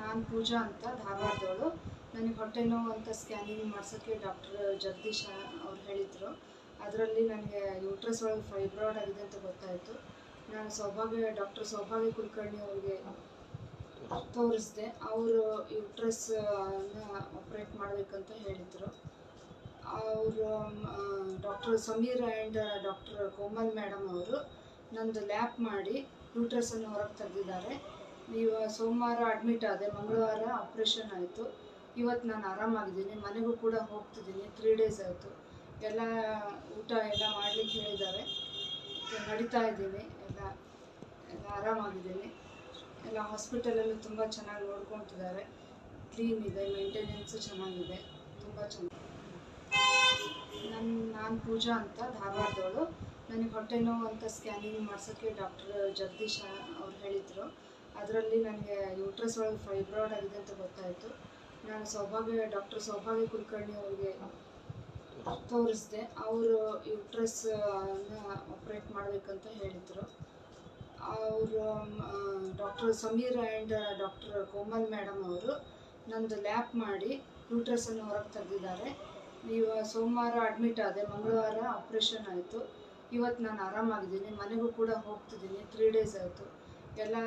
ನಾನು ಪೂಜಾ ಅಂತ ಧಾರವಾಡದವಳು. ನನಗೆ ಹೊಟ್ಟೆ ನೋವು ಅಂತ ಸ್ಕ್ಯಾನಿಂಗ್ ಮಾಡ್ಸೋಕ್ಕೆ ಡಾಕ್ಟರ್ ಜಗದೀಶ ಅವ್ರು ಹೇಳಿದರು. ಅದರಲ್ಲಿ ನನಗೆ ಯೂಟ್ರಸ್ ಒಳಗೆ ಫೈಬ್ರಾಯ್ಡ್ ಆಗಿದೆ ಅಂತ ಗೊತ್ತಾಯಿತು. ನಾನು ಡಾಕ್ಟರ್ ಸೌಭಾಗ್ಯ ಕುಲಕರ್ಣಿ ಅವರಿಗೆ ತೋರಿಸಿದೆ. ಅವರು ಯೂಟ್ರಸ್ ಆಪ್ರೇಟ್ ಮಾಡಬೇಕಂತ ಹೇಳಿದರು. ಅವರು doctor Sameer and doctor Komal madam ಅವರು ನಂದು ಲ್ಯಾಪ್ ಮಾಡಿ ಯೂಟ್ರಸನ್ನು ಹೊರಗೆ ತೆಗೆದಿದ್ದಾರೆ. ಸೋಮವಾರ ಅಡ್ಮಿಟ್ ಆದೆ, ಮಂಗಳವಾರ ಆಪ್ರೇಷನ್ ಆಯಿತು. ಇವತ್ತು ನಾನು ಆರಾಮಾಗಿದ್ದೀನಿ, ಮನೆಗೂ ಕೂಡ ಹೋಗ್ತಿದ್ದೀನಿ. 3 ಡೇಸ್ ಆಯಿತು. ಎಲ್ಲ ಊಟ ಎಲ್ಲ ಮಾಡಲಿಕ್ಕೆ ಹೇಳಿದ್ದಾರೆ. ನಡೀತಾ ಇದ್ದೀನಿ, ಎಲ್ಲ ಆರಾಮಾಗಿದ್ದೀನಿ. ಎಲ್ಲ ಹಾಸ್ಪಿಟಲಲ್ಲಿ ತುಂಬ ಚೆನ್ನಾಗಿ ನೋಡ್ಕೊತಿದ್ದಾರೆ. ಕ್ಲೀನ್ ಇದೆ, ಮೇಂಟೆನೆನ್ಸು ಚೆನ್ನಾಗಿದೆ, ತುಂಬ ಚೆನ್ನಾಗಿ. ನಾನು ಪೂಜಾ ಅಂತ ಧಾರವಾಡದವಳು. ನನಗೆ ಹೊಟ್ಟೆ ನೋವು ಅಂತ ಸ್ಕ್ಯಾನಿಂಗ್ ಮಾಡ್ಸೋಕ್ಕೆ ಡಾಕ್ಟರ್ ಜಗದೀಶ ಅವ್ರು ಹೇಳಿದರು. ಅದರಲ್ಲಿ ನನಗೆ ಯೂಟ್ರಸ್ ಒಳಗೆ ಫೈಬ್ರಾಯ್ಡ್ ಆಗಿದೆ ಅಂತ ಗೊತ್ತಾಯಿತು. ನಾನು ಡಾಕ್ಟರ್ ಸೌಭಾಗ್ಯ ಕುಲಕರ್ಣಿ ಅವರಿಗೆ ತೋರಿಸಿದೆ. ಅವರು ಯೂಟ್ರಸ್ ಆಪ್ರೇಟ್ ಮಾಡಬೇಕಂತ ಹೇಳಿದರು. ಅವರು doctor Sameer and doctor Komal madam ಅವರು ನಂದು ಲ್ಯಾಪ್ ಮಾಡಿ ಯೂಟ್ರಸನ್ನು ಹೊರಗೆ ತೆಗೆದಿದ್ದಾರೆ. ಸೋಮವಾರ ಅಡ್ಮಿಟ್ ಆದೆ, ಮಂಗಳವಾರ ಆಪ್ರೇಷನ್ ಆಯಿತು. ಇವತ್ತು ನಾನು ಆರಾಮಾಗಿದ್ದೀನಿ, ಮನೆಗೂ ಕೂಡ ಹೋಗ್ತಿದ್ದೀನಿ. 3 ಡೇಸ್ ಆಯಿತು. ಎಲ್ಲ